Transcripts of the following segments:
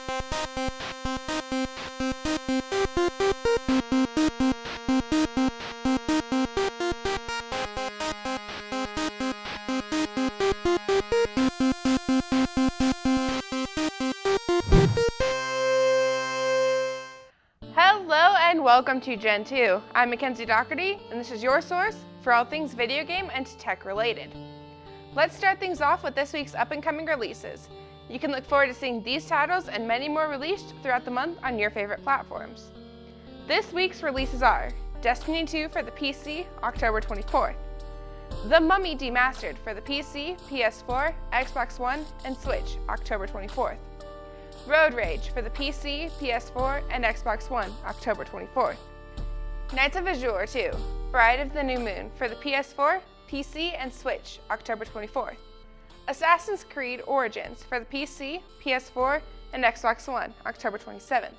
Hello and welcome to Gentoo. I'm Mackenzie Doherty, and this is your source for all things video game and tech related. Let's start things off with this week's up-and-coming releases. You can look forward to seeing these titles and many more released throughout the month on your favorite platforms. This week's releases are Destiny 2 for the PC, October 24th. The Mummy Demastered for the PC, PS4, Xbox One, and Switch, October 24th. Road Rage for the PC, PS4, and Xbox One, October 24th. Knights of Azure 2, Bride of the New Moon for the PS4, PC, and Switch, October 24th. Assassin's Creed Origins for the PC, PS4, and Xbox One, October 27th.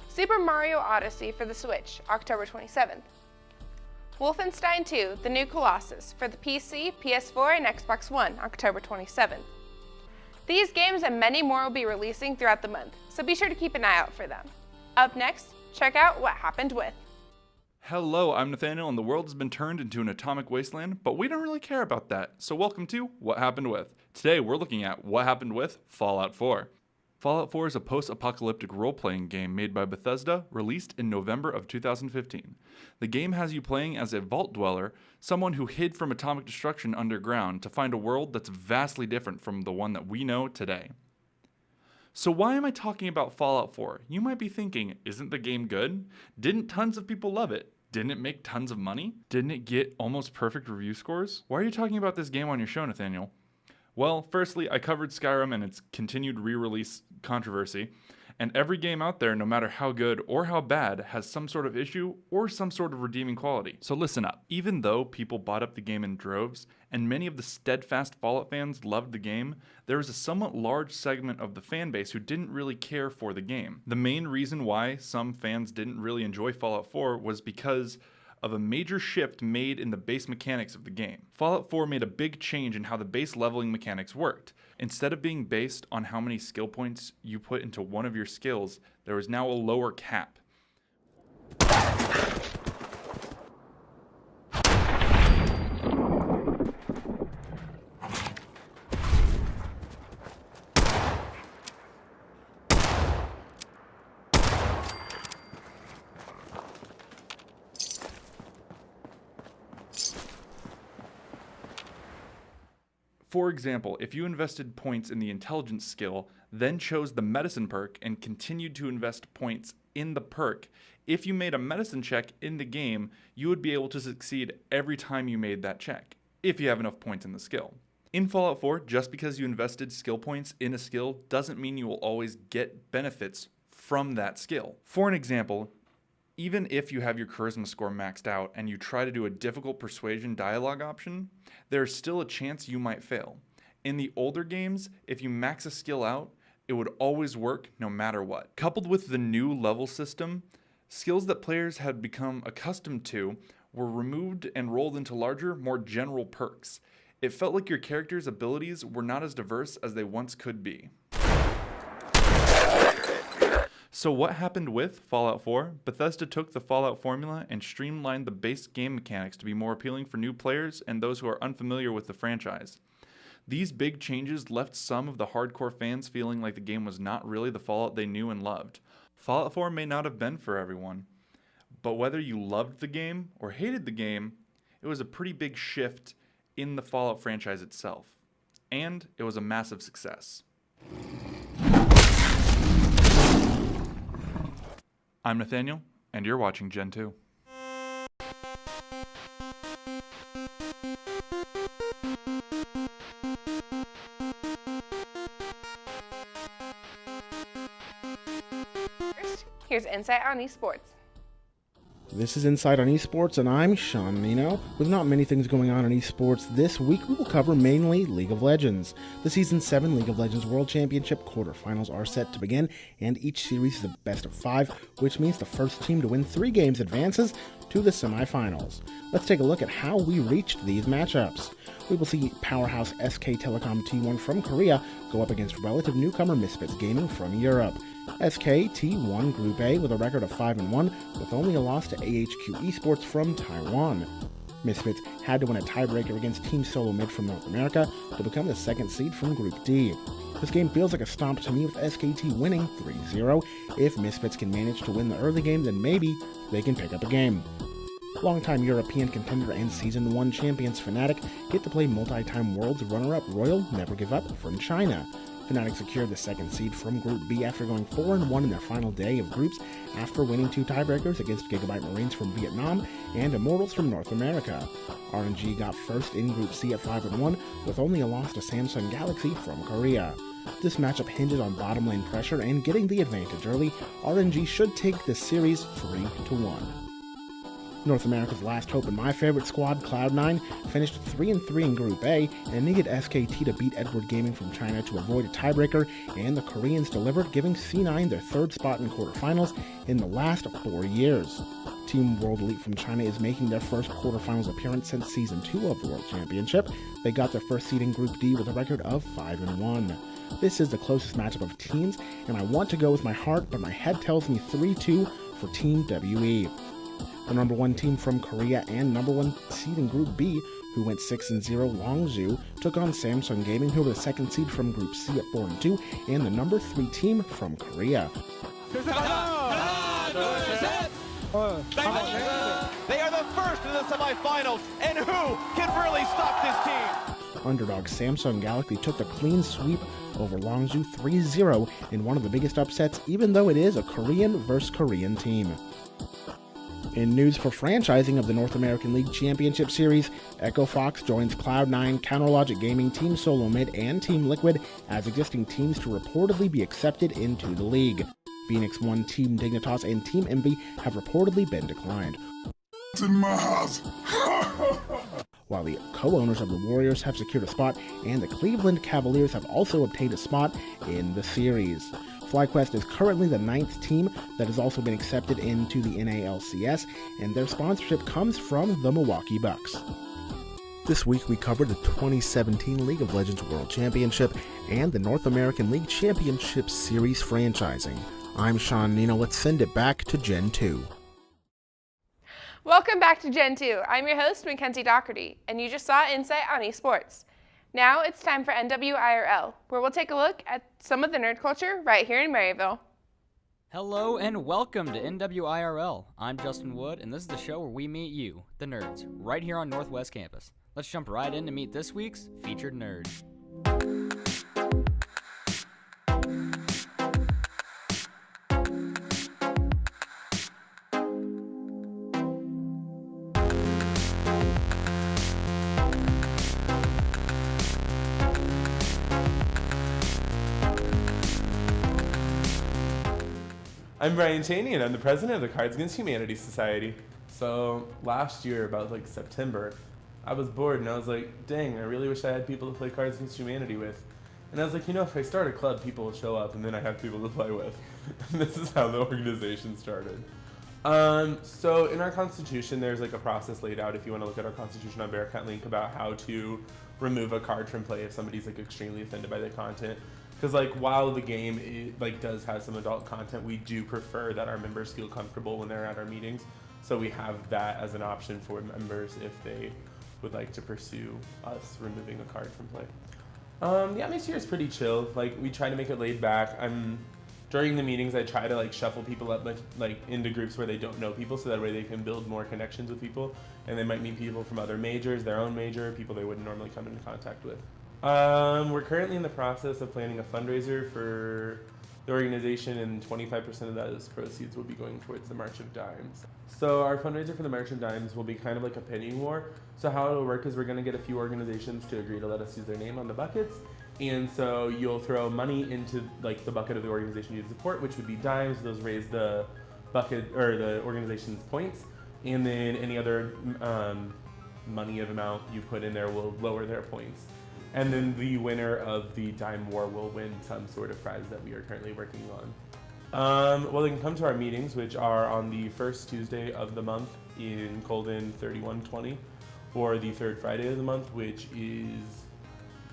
Super Mario Odyssey for the Switch, October 27th. Wolfenstein 2: The New Colossus for the PC, PS4, and Xbox One, October 27th. These games and many more will be releasing throughout the month, so be sure to keep an eye out for them. Up next, check out what happened with. Hello, I'm Nathaniel, and the world has been turned into an atomic wasteland, but we don't really care about that, so welcome to What Happened With. Today we're looking at what happened with Fallout 4. Fallout 4 is a post-apocalyptic role-playing game made by Bethesda, released in November of 2015. The game has you playing as a vault dweller, someone who hid from atomic destruction underground to find a world that's vastly different from the one that we know today. So why am I talking about Fallout 4? You might be thinking, isn't the game good? Didn't tons of people love it? Didn't it make tons of money? Didn't it get almost perfect review scores? Why are you talking about this game on your show, Nathaniel? Well, firstly, I covered Skyrim and its continued re-release controversy, and every game out there, no matter how good or how bad, has some sort of issue or some sort of redeeming quality. So listen up. Even though people bought up the game in droves, and many of the steadfast Fallout fans loved the game, there was a somewhat large segment of the fan base who didn't really care for the game. The main reason why some fans didn't really enjoy Fallout 4 was because of a major shift made in the base mechanics of the game. Fallout 4 made a big change in how the base leveling mechanics worked. Instead of being based on how many skill points you put into one of your skills, there is now a lower cap. For example, if you invested points in the intelligence skill, then chose the medicine perk and continued to invest points in the perk, if you made a medicine check in the game, you would be able to succeed every time you made that check, if you have enough points in the skill. In Fallout 4, just because you invested skill points in a skill doesn't mean you will always get benefits from that skill. For an example, even if you have your charisma score maxed out and you try to do a difficult persuasion dialogue option, there's still a chance you might fail. In the older games, if you max a skill out, it would always work no matter what. Coupled with the new level system, skills that players had become accustomed to were removed and rolled into larger, more general perks. It felt like your character's abilities were not as diverse as they once could be. So what happened with Fallout 4? Bethesda took the Fallout formula and streamlined the base game mechanics to be more appealing for new players and those who are unfamiliar with the franchise. These big changes left some of the hardcore fans feeling like the game was not really the Fallout they knew and loved. Fallout 4 may not have been for everyone, but whether you loved the game or hated the game, it was a pretty big shift in the Fallout franchise itself. And it was a massive success. I'm Nathaniel, and you're watching Gentoo. First, here's Insight on Esports. This is Insight on Esports, and I'm Sean Nino. With not many things going on in esports this week, we will cover mainly League of Legends. The Season 7 League of Legends World Championship quarterfinals are set to begin, and each series is a best of 5, which means the first team to win 3 games advances. to the semifinals. Let's take a look at how we reached these matchups. We will see powerhouse SK Telecom T1 from Korea go up against relative newcomer Misfits Gaming from Europe. SK T1 Group A with a record of 5-1 with only a loss to AHQ Esports from Taiwan. Misfits had to win a tiebreaker against Team Solo Mid from North America to become the second seed from Group D. This game feels like a stomp to me with SKT winning 3-0. If Misfits can manage to win the early game, then maybe they can pick up a game. Longtime European contender and Season 1 champions Fnatic get to play multi-time Worlds runner-up Royal Never Give Up from China. Fnatic secured the second seed from Group B after going 4-1 in their final day of groups after winning 2 tiebreakers against Gigabyte Marines from Vietnam and Immortals from North America. RNG got first in Group C at 5-1 with only a loss to Samsung Galaxy from Korea. This matchup hinges on bottom lane pressure and getting the advantage early. RNG should take this series 3-1. North America's last hope and my favorite squad, Cloud9, finished 3-3 in Group A and needed SKT to beat Edward Gaming from China to avoid a tiebreaker, and the Koreans delivered, giving C9 their third spot in quarterfinals in the last 4 years. Team World Elite from China is making their first quarterfinals appearance since Season 2 of the World Championship. They got their first seed in Group D with a record of 5-1. This is the closest matchup of teams, and I want to go with my heart, but my head tells me 3-2 for Team WE. The number 1 team from Korea and number 1 seed in Group B, who went 6-0, Longzhou, took on Samsung Gaming, who were the second seed from Group C at 4-2, and the number 3 team from Korea. They are the first in the semifinals, and who can really stop this team? Underdog Samsung Galaxy took the clean sweep over Longzhou 3-0 in one of the biggest upsets, even though it is a Korean vs. Korean team. In news for franchising of the North American League Championship Series, Echo Fox joins Cloud9, Counterlogic Gaming, Team Solo Mid, and Team Liquid as existing teams to reportedly be accepted into the league. Phoenix 1, Team Dignitas, and Team Envy have reportedly been declined. It's in my house. While the co-owners of the Warriors have secured a spot, and the Cleveland Cavaliers have also obtained a spot in the series. FlyQuest is currently the 9th team that has also been accepted into the NALCS, and their sponsorship comes from the Milwaukee Bucks. This week we covered the 2017 League of Legends World Championship and the North American League Championship Series franchising. I'm Sean Nino. Let's send it back to Gentoo. Welcome back to Gentoo. I'm your host, Mackenzie Doherty, and you just saw Insight on Esports. Now it's time for NWIRL, where we'll take a look at some of the nerd culture right here in Maryville. Hello and welcome to NWIRL. I'm Justin Wood, and this is the show where we meet you, the nerds, right here on Northwest Campus. Let's jump right in to meet this week's featured nerd. I'm Brian Cheney, and I'm the president of the Cards Against Humanity Society. So last year, about like September, I was bored and I was like, dang, I really wish I had people to play Cards Against Humanity with. And I was like, if I start a club, people will show up and then I have people to play with. And this is how the organization started. So in our constitution, there's like a process laid out if you want to look at our constitution on Bearcat Link about how to remove a card from play if somebody's like extremely offended by the content. Because like while the game does have some adult content, we do prefer that our members feel comfortable when they're at our meetings. So we have that as an option for members if they would like to pursue us removing a card from play. The atmosphere is pretty chill. Like we try to make it laid back. During the meetings, I try to like shuffle people up like into groups where they don't know people, so that way they can build more connections with people, and they might meet people from other majors, their own major, people they wouldn't normally come into contact with. We're currently in the process of planning a fundraiser for the organization, and 25% of those proceeds will be going towards the March of Dimes. So our fundraiser for the March of Dimes will be kind of like a penny war. So how it'll work is we're going to get a few organizations to agree to let us use their name on the buckets. And so you'll throw money into like the bucket of the organization you support, which would be dimes. Those raise the bucket or the organization's points. And then any other money of amount you put in there will lower their points. And then the winner of the Dime War will win some sort of prize that we are currently working on. Well, they can come to our meetings, which are on the first Tuesday of the month in Colden 3120, or the third Friday of the month, which is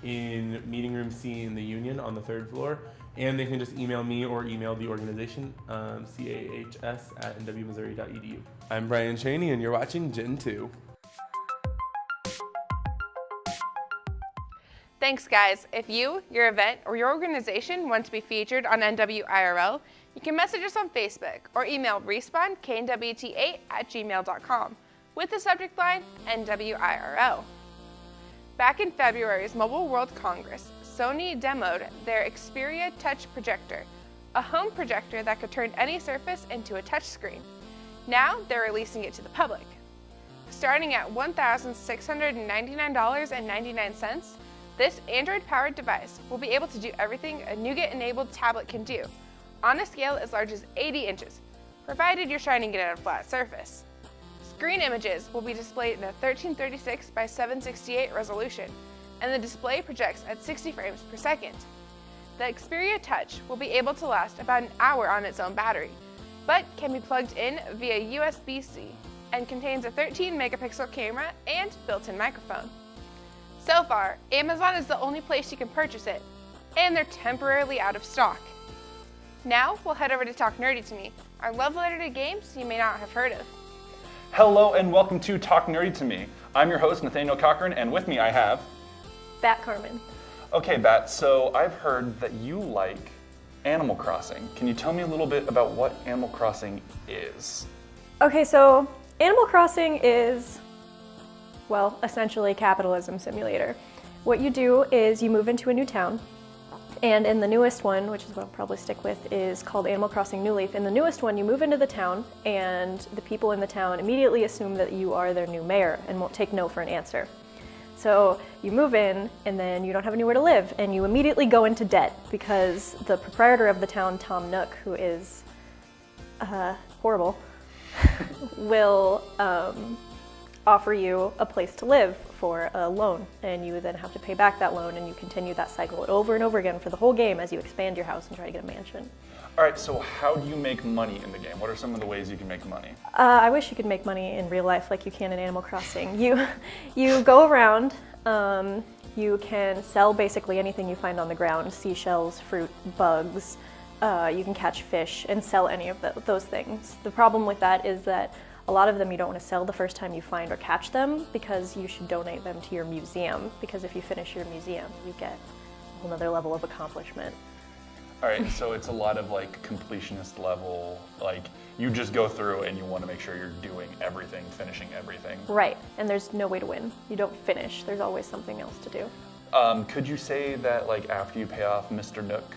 in Meeting Room C in the Union on the 3rd floor. And they can just email me or email the organization, cahs@nwmissouri.edu. I'm Brian Cheney, and you're watching Gentoo. Thanks, guys. If you, your event, or your organization want to be featured on NWIRL, you can message us on Facebook or email respawn_KNWT8@gmail.com with the subject line NWIRL. Back in February's Mobile World Congress, Sony demoed their Xperia Touch Projector, a home projector that could turn any surface into a touchscreen. Now they're releasing it to the public. Starting at $1,699.99, this Android-powered device will be able to do everything a Nougat-enabled tablet can do, on a scale as large as 80 inches, provided you're shining it on a flat surface. Screen images will be displayed in a 1336 by 768 resolution, and the display projects at 60 frames per second. The Xperia Touch will be able to last about an hour on its own battery, but can be plugged in via USB-C and contains a 13-megapixel camera and built-in microphone. So far, Amazon is the only place you can purchase it, and they're temporarily out of stock. Now, we'll head over to Talk Nerdy to Me, our love letter to games you may not have heard of. Hello and welcome to Talk Nerdy to Me. I'm your host, Nathaniel Cochran, and with me I have... Bat Carmen. Okay, Bat, so I've heard that you like Animal Crossing. Can you tell me a little bit about what Animal Crossing is? Okay, so Animal Crossing is, well, essentially a capitalism simulator. What you do is you move into a new town, and in the newest one, which is what I'll probably stick with, is called Animal Crossing New Leaf. In the newest one, you move into the town, and the people in the town immediately assume that you are their new mayor and won't take no for an answer. So you move in, and then you don't have anywhere to live, and you immediately go into debt because the proprietor of the town, Tom Nook, who is horrible, will offer you a place to live for a loan, and you then have to pay back that loan, and you continue that cycle over and over again for the whole game as you expand your house and try to get a mansion. All right, so how do you make money in the game? What are some of the ways you can make money? I wish you could make money in real life like you can in Animal Crossing. You go around, you can sell basically anything you find on the ground, seashells, fruit, bugs, you can catch fish and sell any of those things. The problem with that is that a lot of them you don't want to sell the first time you find or catch them, because you should donate them to your museum, because if you finish your museum, you get a whole nother level of accomplishment. All right, so it's a lot of like completionist level, like you just go through and you want to make sure you're doing everything, finishing everything. Right, and there's no way to win. You don't finish, there's always something else to do. Could you say that like after you pay off Mr. Nook,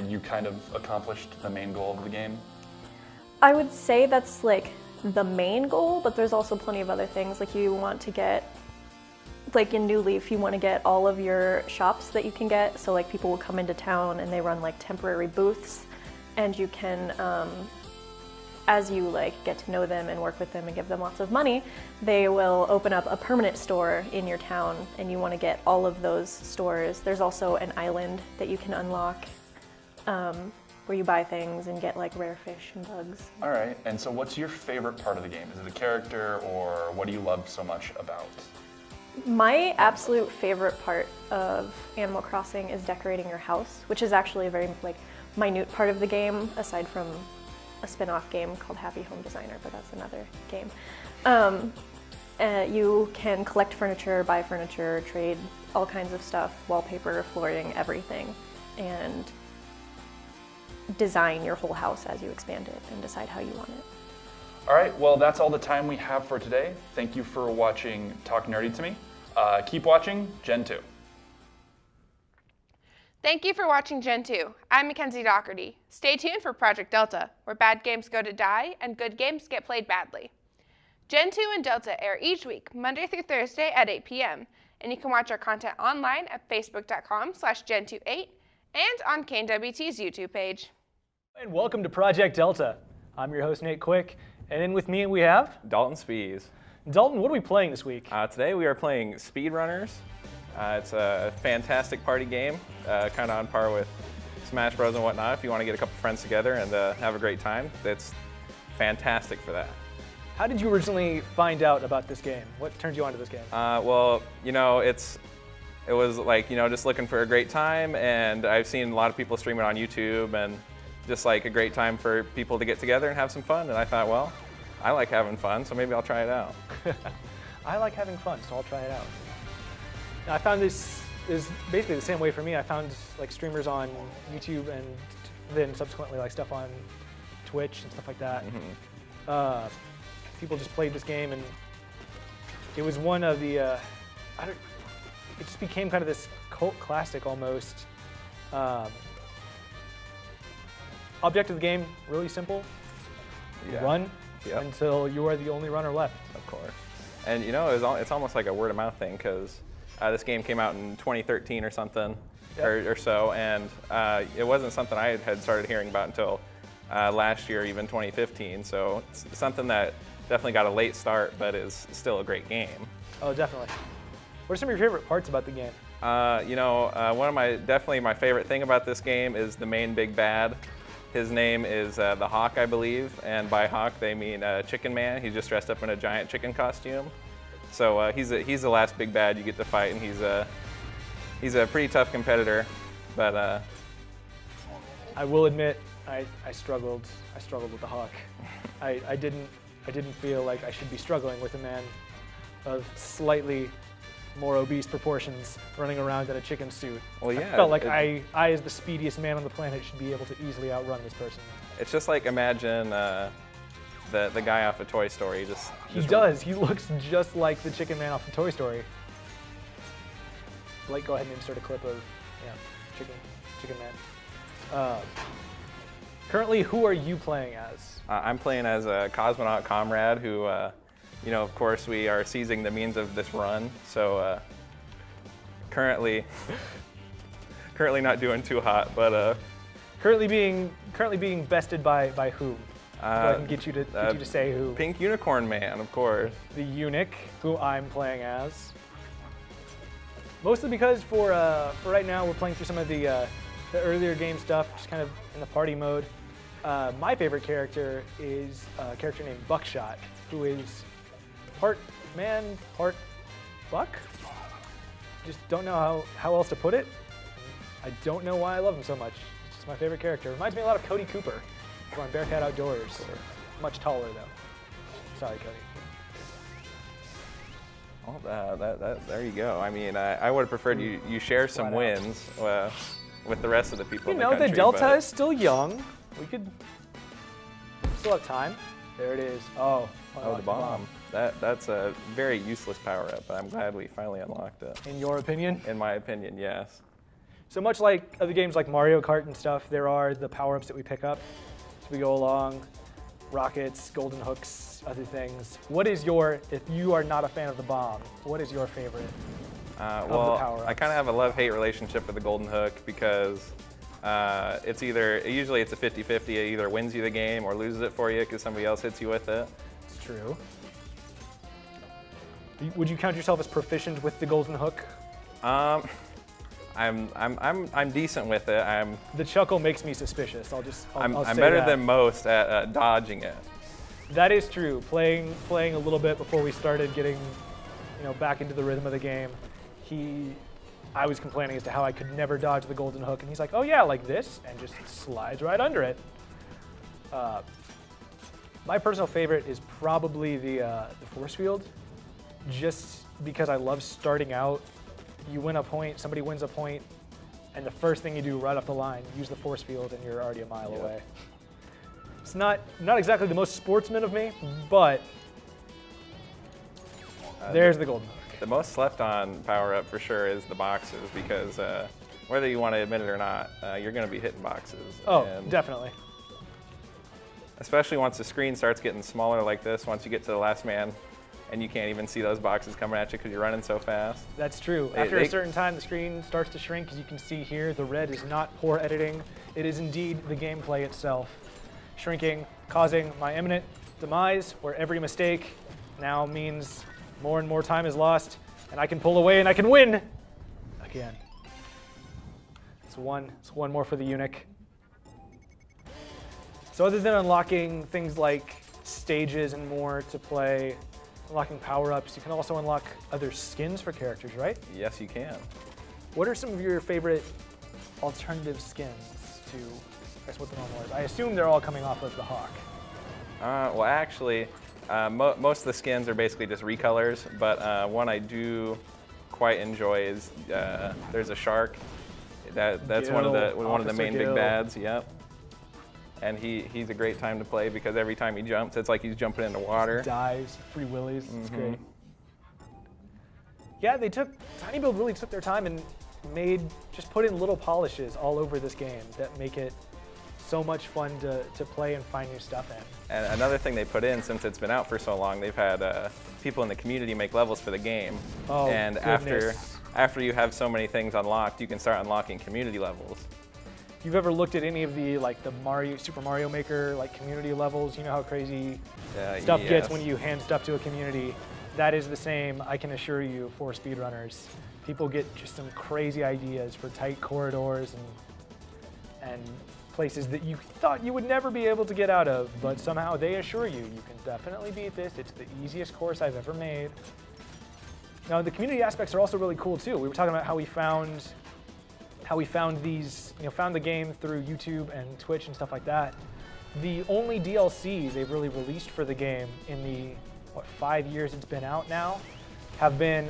you kind of accomplished the main goal of the game? I would say that's like the main goal, but there's also plenty of other things. Like you want to get, like in New Leaf, you want to get all of your shops that you can get. So like people will come into town and they run like temporary booths, and you can, as you like get to know them and work with them and give them lots of money, they will open up a permanent store in your town, and you want to get all of those stores. There's also an island that you can unlock, where you buy things and get like rare fish and bugs. All right, and so what's your favorite part of the game? Is it the character, or what do you love so much about? My absolute favorite part of Animal Crossing is decorating your house, which is actually a very like minute part of the game, aside from a spin-off game called Happy Home Designer, but that's another game. You can collect furniture, buy furniture, trade all kinds of stuff, wallpaper, flooring, everything, and design your whole house as you expand it and decide how you want it. All right, well, that's all the time we have for today. Thank you for watching Talk Nerdy to Me. Keep watching Gentoo. Thank you for watching Gentoo. I'm Mackenzie Doherty. Stay tuned for Project Delta, where bad games go to die and good games get played badly. Gentoo and Delta air each week, Monday through Thursday at 8 p.m., and you can watch our content online at facebook.com/Gentoo8 and on KNWT's YouTube page. And welcome to Project Delta. I'm your host, Nate Quick, and in with me we have Dalton Spees. Dalton, what are we playing this week? Today we are playing Speedrunners. It's a fantastic party game, kind of on par with Smash Bros. And whatnot. If you want to get a couple friends together and have a great time, it's fantastic for that. How did you originally find out about this game? What turned you onto this game? Well, it was like, just looking for a great time, and I've seen a lot of people stream it on YouTube, and just like a great time for people to get together and have some fun. And I thought, well, I like having fun, so maybe I'll try it out. I like having fun, so I'll try it out. I found this is basically the same way for me. I found like streamers on YouTube and then subsequently like stuff on Twitch and stuff like that. People just played this game, and it was one of the, it just became kind of this cult classic almost. Objective of the game, really simple. Yeah. Run Yep. until you are the only runner left. Of course. And it's almost like a word of mouth thing, because this game came out in 2013 or something, Yep. or so, and it wasn't something I had started hearing about until last year, even 2015. So it's something that definitely got a late start, but is still a great game. Oh, definitely. What are some of your favorite parts about the game? One of my favorite thing about this game is the main big bad. His name is the Hawk, I believe, and by Hawk they mean Chicken Man. He's just dressed up in a giant chicken costume. So he's the last big bad you get to fight, and he's a pretty tough competitor. But I will admit, I struggled with the Hawk. I didn't feel like I should be struggling with a man of slightly more obese proportions running around in a chicken suit. Well, yeah, I felt like I, as the speediest man on the planet, should be able to easily outrun this person. it's just like, imagine the guy off of Toy Story. He does. He looks just like the Chicken Man off of Toy Story. Blake, go ahead and insert a clip of Chicken Man. Currently, who are you playing as? I'm playing as a cosmonaut comrade who, of course, we are seizing the means of this run. So currently not doing too hot, but currently being bested by whom? I can get you to say who. Pink Unicorn Man, of course. The Eunuch, who I'm playing as. Mostly because for right now we're playing through some of the earlier game stuff, just kind of in the party mode. My favorite character is a character named Buckshot, who is part man, part buck. Just don't know how else to put it. I don't know why I love him so much. It's just my favorite character. Reminds me a lot of Cody Cooper from Bearcat Outdoors. Much taller though. Sorry, Cody. Oh, there you go. I mean, I would have preferred you share some wins with the rest of the people in the country. The Delta is still young. We could still have time. There it is. Oh, the bomb. That's a very useless power-up, but I'm glad we finally unlocked it. In your opinion? In my opinion, yes. So much like other games like Mario Kart and stuff, there are the power-ups that we pick up as we go along. Rockets, golden hooks, other things. What is if you are not a fan of the bomb, what is your favorite of the power-ups? I kind of have a love-hate relationship with the golden hook because usually it's a 50-50. It either wins you the game or loses it for you because somebody else hits you with it. It's true. Would you count yourself as proficient with the golden hook? I'm decent with it. The chuckle makes me suspicious. I'm say better that. than most at dodging it. That is true. Playing a little bit before we started getting, back into the rhythm of the game, I was complaining as to how I could never dodge the golden hook, and he's like, "Oh yeah, like this," and just slides right under it. My personal favorite is probably the force field, just because I love starting out. You win a point, somebody wins a point, and the first thing you do right off the line, use the force field, and you're already a mile away. It's not exactly the most sportsman of me, but there's the golden hook. The most slept on power-up for sure is the boxes, because whether you want to admit it or not, you're going to be hitting boxes. Oh, definitely. Especially once the screen starts getting smaller like this, once you get to the last man, and you can't even see those boxes coming at you because you're running so fast. That's true. After a certain time, the screen starts to shrink. As you can see here, the red is not poor editing. It is indeed the gameplay itself. Shrinking, causing my imminent demise, where every mistake now means more and more time is lost, and I can pull away and I can win again. It's one more for the Eunuch. So other than unlocking things like stages and more to play, unlocking power-ups. You can also unlock other skins for characters, right? Yes, you can. What are some of your favorite alternative skins to, I guess, what the normal is? I assume they're all coming off of the Hawk. Well, actually, most of the skins are basically just recolors, but one I do quite enjoy is there's a shark. That's one of the main big bads. Yep. And he's a great time to play because every time he jumps, it's like he's jumping into water. Dives, free willies. It's great. Yeah, Tiny Build really took their time and just put in little polishes all over this game that make it so much fun to play and find new stuff in. And another thing they put in, since it's been out for so long, they've had people in the community make levels for the game. Oh, and goodness. after you have so many things unlocked, you can start unlocking community levels. You've ever looked at any of the Super Mario Maker community levels? You know how crazy stuff gets when you hand stuff to a community. That is the same, I can assure you, for speedrunners. People get just some crazy ideas for tight corridors and places that you thought you would never be able to get out of, but somehow they assure you can definitely beat this. It's the easiest course I've ever made. Now the community aspects are also really cool too. We were talking about how we found these, found the game through YouTube and Twitch and stuff like that. The only DLCs they've really released for the game in the 5 years it's been out now have been,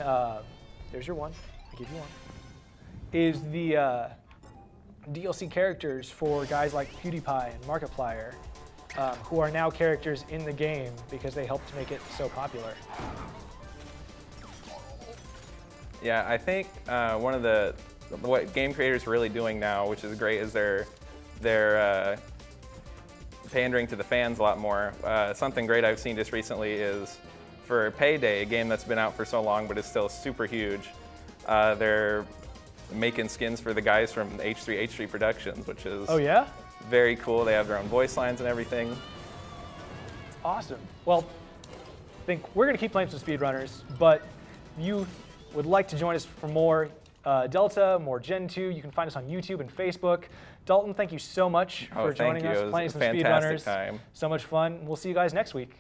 there's your one, I give you one, is the DLC characters for guys like PewDiePie and Markiplier, who are now characters in the game because they helped make it so popular. Yeah, I think what game creators are really doing now, which is great, is they're pandering to the fans a lot more. Something great I've seen just recently is for Payday, a game that's been out for so long but is still super huge. They're making skins for the guys from H3 Productions, which is very cool. They have their own voice lines and everything. Awesome. Well, I think we're going to keep playing some speedrunners, but if you would like to join us for more Delta, more Gentoo, you can find us on YouTube and Facebook. Dalton, thank you so much for joining us, playing some speedrunners. Time. So much fun. We'll see you guys next week.